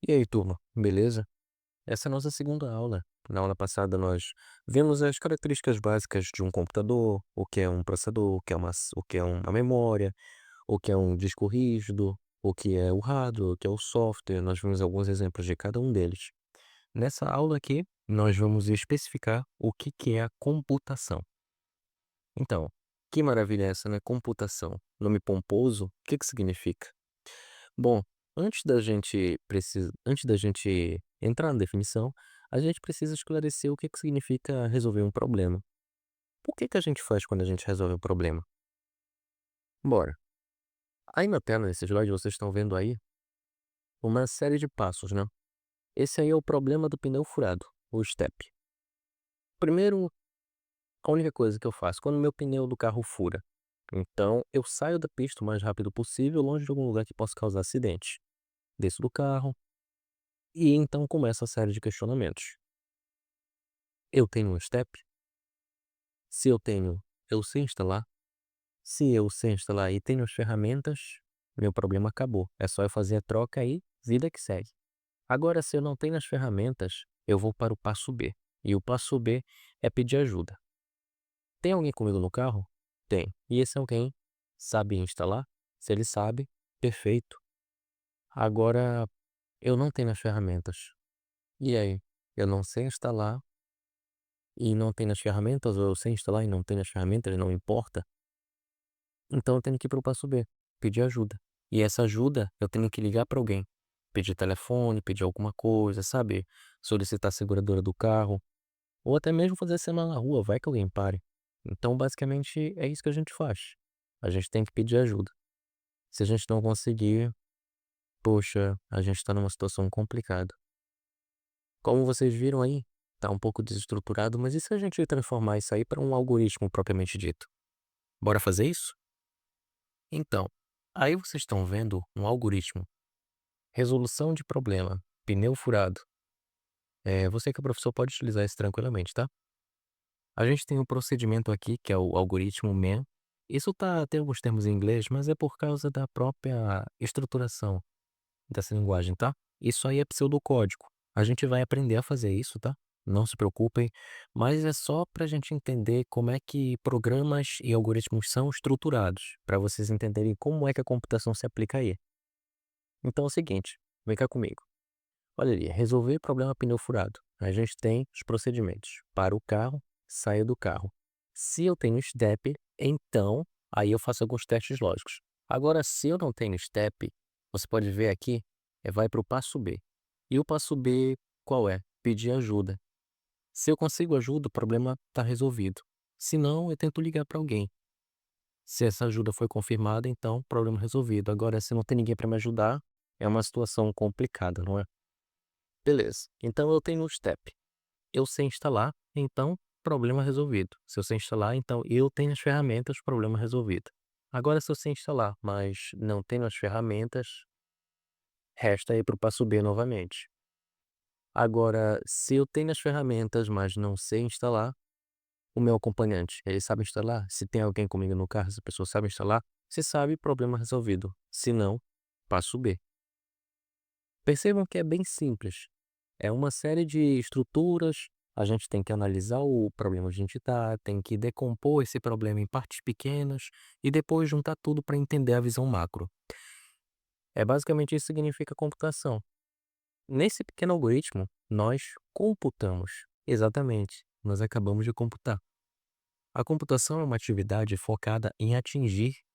E aí, turma, beleza? Essa é a nossa segunda aula. Na aula passada, nós vimos as características básicas de um computador, o que é um processador, o que é uma memória, o que é um disco rígido, o que é o hardware, o que é o software. Nós vimos alguns exemplos de cada um deles. Nessa aula aqui, nós vamos especificar o que é a computação. Então, que maravilha é essa, né? Computação. Nome pomposo, o que significa? Bom, antes da gente entrar na definição, a gente precisa esclarecer o que significa resolver um problema. O que a gente faz quando a gente resolve um problema? Bora. Aí na tela desse slide vocês estão vendo aí uma série de passos, né? Esse aí é o problema do pneu furado, o step. Primeiro, a única coisa que eu faço quando meu pneu do carro fura, então eu saio da pista o mais rápido possível, longe de algum lugar que possa causar acidente. Desço do carro e então começa a série de questionamentos. Eu tenho um step? Se eu tenho, eu sei instalar. Se eu sei instalar e tenho as ferramentas, meu problema acabou. É só eu fazer a troca aí, vida que segue. Agora, se eu não tenho as ferramentas, eu vou para o passo B. E o passo B é pedir ajuda. Tem alguém comigo no carro? Tem. E esse alguém sabe instalar? Se ele sabe, perfeito. Agora, eu não tenho as ferramentas. E aí? Eu não sei instalar e não tenho as ferramentas, ou eu sei instalar e não tenho as ferramentas, não importa. Então eu tenho que ir para o passo B, pedir ajuda. E essa ajuda eu tenho que ligar para alguém, pedir telefone, pedir alguma coisa, sabe? Solicitar a seguradora do carro, ou até mesmo fazer cena na rua, vai que alguém pare. Então, basicamente, é isso que a gente faz. A gente tem que pedir ajuda. Se a gente não conseguir, poxa, a gente está numa situação complicada. Como vocês viram aí, tá um pouco desestruturado, mas e se a gente transformar isso aí para um algoritmo propriamente dito? Bora fazer isso? Então, aí vocês estão vendo um algoritmo. Resolução de problema, pneu furado. Você que é professor pode utilizar isso tranquilamente, tá? A gente tem um procedimento aqui, que é o algoritmo MAN. Isso tem alguns termos em inglês, mas é por causa da própria estruturação dessa linguagem, tá? Isso aí é pseudocódigo. A gente vai aprender a fazer isso, tá? Não se preocupem, mas é só para a gente entender como é que programas e algoritmos são estruturados, para vocês entenderem como é que a computação se aplica aí. Então é o seguinte, vem cá comigo. Olha ali, resolver problema pneu furado. A gente tem os procedimentos. Para o carro, saia do carro. Se eu tenho step, então aí eu faço alguns testes lógicos. Agora, se eu não tenho step, você pode ver aqui, vai para o passo B. E o passo B, qual é? Pedir ajuda. Se eu consigo ajuda, o problema está resolvido. Se não, eu tento ligar para alguém. Se essa ajuda foi confirmada, então problema resolvido. Agora, se não tem ninguém para me ajudar, é uma situação complicada, não é? Beleza. Então eu tenho o step. Eu sei instalar, então problema resolvido. Se eu sei instalar, então eu tenho as ferramentas, problema resolvido. Agora, se eu sei instalar, mas não tenho as ferramentas, resta ir para o passo B novamente. Agora, se eu tenho as ferramentas, mas não sei instalar, o meu acompanhante, ele sabe instalar? Se tem alguém comigo no carro, essa pessoa sabe instalar? Se sabe, problema resolvido. Se não, passo B. Percebam que é bem simples. É uma série de estruturas, a gente tem que analisar o problema onde a gente está, tem que decompor esse problema em partes pequenas e depois juntar tudo para entender a visão macro. É basicamente isso que significa computação. Nesse pequeno algoritmo, nós computamos. Exatamente, nós acabamos de computar. A computação é uma atividade focada em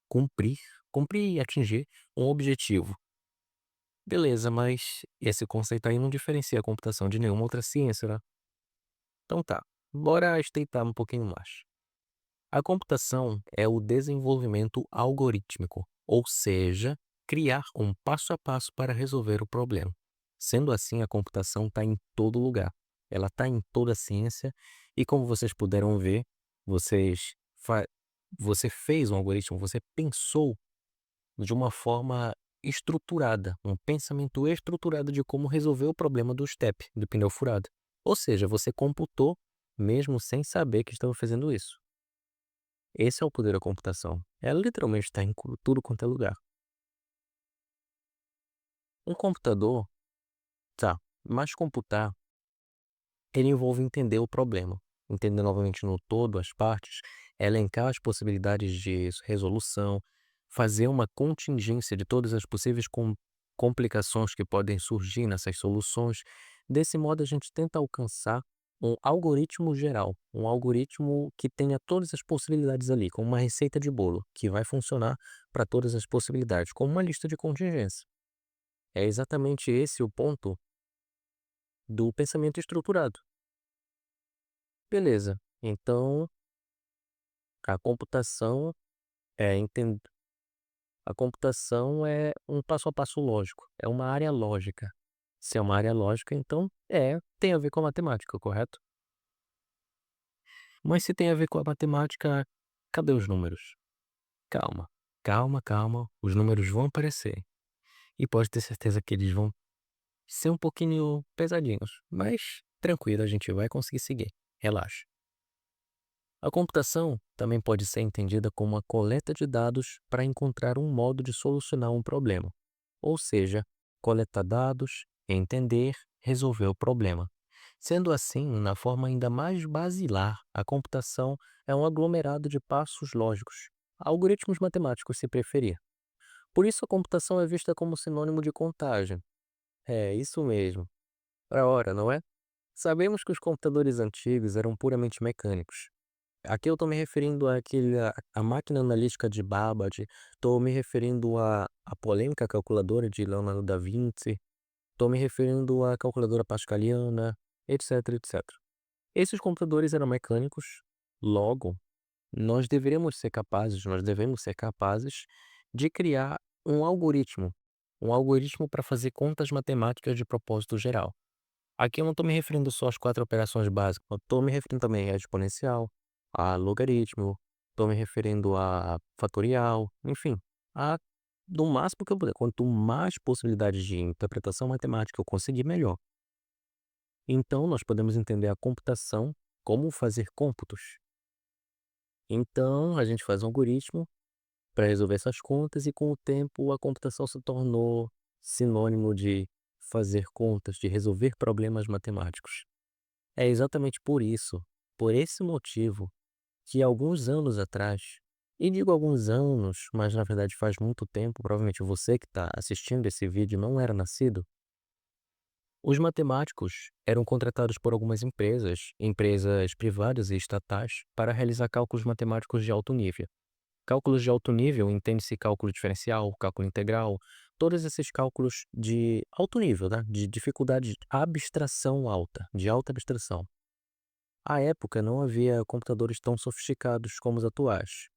cumprir, cumprir e atingir um objetivo. Beleza, mas esse conceito aí não diferencia a computação de nenhuma outra ciência, né? Então tá, bora estreitar um pouquinho mais. A computação é o desenvolvimento algorítmico, ou seja, criar um passo a passo para resolver o problema. Sendo assim, a computação está em todo lugar. Ela está em toda a ciência e como vocês puderam ver, vocês fa- você fez um algoritmo, você pensou de uma forma estruturada, um pensamento estruturado de como resolver o problema do step, do pneu furado. Ou seja, você computou mesmo sem saber que estava fazendo isso. Esse é o poder da computação. Ela literalmente está em tudo quanto é lugar. Um computador Tá, mas computar, ele envolve entender o problema, entender novamente no todo as partes, elencar as possibilidades de resolução, fazer uma contingência de todas as possíveis complicações que podem surgir nessas soluções. Desse modo, a gente tenta alcançar um algoritmo geral, um algoritmo que tenha todas as possibilidades ali, como uma receita de bolo, que vai funcionar para todas as possibilidades, como uma lista de contingência. É exatamente esse o ponto do pensamento estruturado. Beleza. Então, a computação é a computação é um passo a passo lógico, é uma área lógica. Se é uma área lógica, então tem a ver com a matemática, correto? Mas se tem a ver com a matemática, cadê os números? Calma, calma, calma, os números vão aparecer. E pode ter certeza que eles vão ser um pouquinho pesadinhos, mas tranquilo, a gente vai conseguir seguir. Relaxa. A computação também pode ser entendida como a coleta de dados para encontrar um modo de solucionar um problema, ou seja, coletar dados, entender, resolver o problema. Sendo assim, na forma ainda mais basilar, a computação é um aglomerado de passos lógicos, algoritmos matemáticos se preferir. Por isso, a computação é vista como sinônimo de contagem. É, isso mesmo. Ora, não é? Sabemos que os computadores antigos eram puramente mecânicos. Aqui eu estou me referindo à máquina analítica de Babbage, estou me referindo à polêmica calculadora de Leonardo da Vinci, estou me referindo à calculadora pascaliana, etc, etc. Esses computadores eram mecânicos, logo, nós devemos ser capazes de criar um algoritmo para fazer contas matemáticas de propósito geral. Aqui eu não estou me referindo só às 4 operações básicas, eu estou me referindo também a exponencial, a logaritmo, estou me referindo a fatorial, enfim, a do máximo que eu puder. Quanto mais possibilidades de interpretação matemática eu conseguir, melhor. Então, nós podemos entender a computação como fazer cômputos. Então, a gente faz um algoritmo para resolver essas contas e, com o tempo, a computação se tornou sinônimo de fazer contas, de resolver problemas matemáticos. É exatamente por esse motivo, que alguns anos atrás, e digo alguns anos, mas na verdade faz muito tempo, provavelmente você que está assistindo esse vídeo não era nascido, os matemáticos eram contratados por algumas empresas, empresas privadas e estatais, para realizar cálculos matemáticos de alto nível. Cálculos de alto nível entende-se cálculo diferencial, cálculo integral, todos esses cálculos de alto nível, né? De dificuldade, abstração alta, de alta abstração. À época não havia computadores tão sofisticados como os atuais.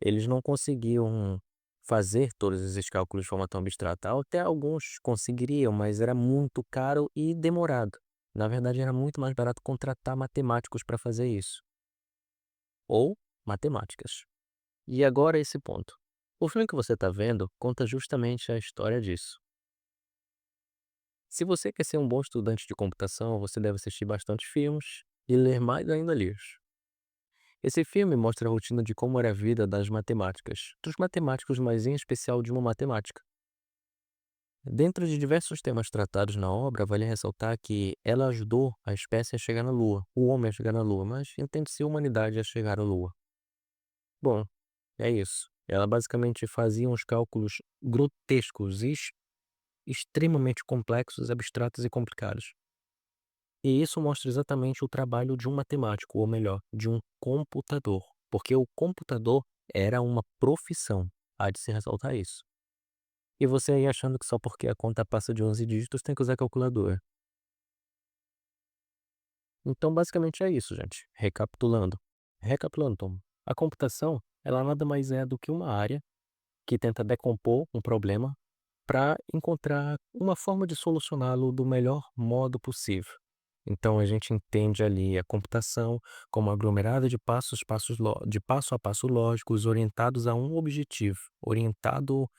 Eles não conseguiam fazer todos esses cálculos de forma tão abstrata. Até alguns conseguiriam, mas era muito caro e demorado. Na verdade, era muito mais barato contratar matemáticos para fazer isso. Ou matemáticas. E agora esse ponto. O filme que você está vendo conta justamente a história disso. Se você quer ser um bom estudante de computação, você deve assistir bastante filmes e ler mais ainda livros. Esse filme mostra a rotina de como era a vida das matemáticas, dos matemáticos, mas em especial de uma matemática. Dentro de diversos temas tratados na obra, vale ressaltar que ela ajudou a espécie a chegar na Lua, o homem a chegar na Lua, mas entende-se a humanidade a chegar à Lua. Bom, é isso. Ela basicamente fazia uns cálculos grotescos e extremamente complexos, abstratos e complicados. E isso mostra exatamente o trabalho de um matemático, ou melhor, de um computador, porque o computador era uma profissão, há de se ressaltar isso. E você aí achando que só porque a conta passa de 11 dígitos tem que usar calculadora. Então, basicamente é isso, gente. Recapitulando, Tom. A computação, ela nada mais é do que uma área que tenta decompor um problema para encontrar uma forma de solucioná-lo do melhor modo possível. Então a gente entende ali a computação como aglomerado de de passo a passo lógicos orientados a um objetivo, orientado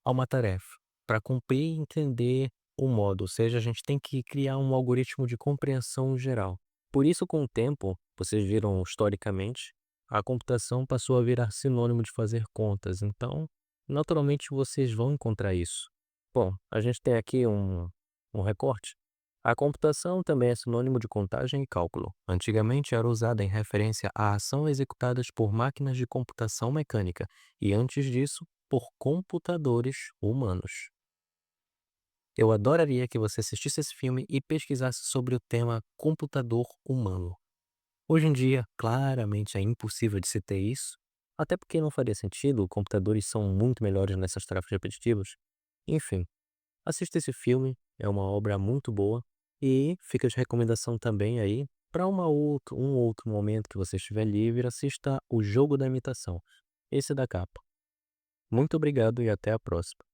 a uma tarefa, para cumprir e entender o modo, ou seja, a gente tem que criar um algoritmo de compreensão geral. Por isso, com o tempo, vocês viram historicamente, a computação passou a virar sinônimo de fazer contas, então, naturalmente vocês vão encontrar isso. Bom, a gente tem aqui Um recorte. A computação também é sinônimo de contagem e cálculo. Antigamente era usada em referência à ação executadas por máquinas de computação mecânica e antes disso, por computadores humanos. Eu adoraria que você assistisse esse filme e pesquisasse sobre o tema computador humano. Hoje em dia, claramente é impossível de se ter isso, até porque não faria sentido, computadores são muito melhores nessas tarefas repetitivas. Enfim, assista esse filme, é uma obra muito boa e fica de recomendação também aí para um outro momento que você estiver livre, assista O Jogo da Imitação, esse da capa. Muito obrigado e até a próxima.